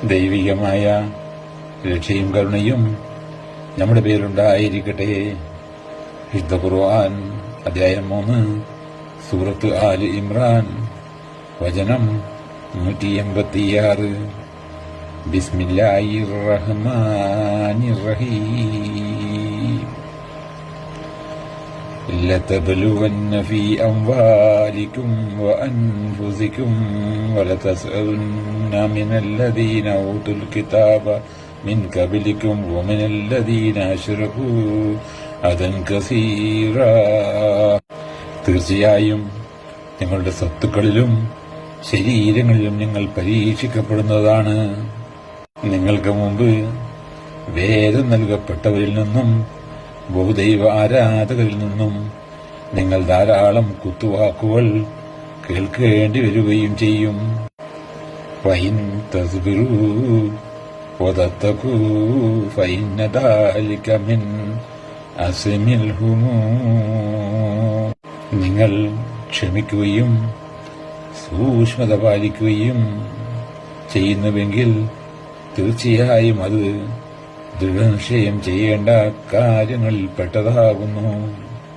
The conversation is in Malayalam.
ദൈവികമായ രക്ഷയും കരുണയും നമ്മുടെ പേരുണ്ടായിരിക്കട്ടെ. വിശുദ്ധ ഖുർആൻ അധ്യായം 3 സൂറത്ത് ആൽ ഇമ്രാൻ വചനം 186. ബിസ്മില്ലാഹിർ റഹ്മാനിർ റഹീം. لتبلغن في أموالكم وأنفسكم ولتسألن من الذين أوتوا الكتاب من قبلكم ومن الذين أشركوا أذى كثيرا. തീർച്ചയായും നിങ്ങളുടെ സ്വത്തുക്കളിലും ശരീരങ്ങളിലും നിങ്ങൾ പരീക്ഷിക്കപ്പെടുന്നതാണ്. നിങ്ങൾക്ക് മുമ്പ് വേദം നൽകപ്പെട്ടവരിൽ നിന്നും ബഹുദൈവ ആരാധകരിൽ നിന്നും നിങ്ങൾ ധാരാളം കുത്തുവാക്കുകൾ കേൾക്കേണ്ടി വരികയും ചെയ്യും. ഫൈൻ തസ്ബിറൂ വതത്തഖൂ ഫഇന്ന ദാലിക മിൻ അസ്മിൽ ഹുമൂർ. നിങ്ങൾ ക്ഷമിക്കുകയും സൂക്ഷ്മത പാലിക്കുകയും ചെയ്യുന്നുവെങ്കിൽ തീർച്ചയായും അത് ദൃഢനിശ്ചയം ചെയ്യേണ്ട കാര്യങ്ങളിൽ പെട്ടതാകുന്നു.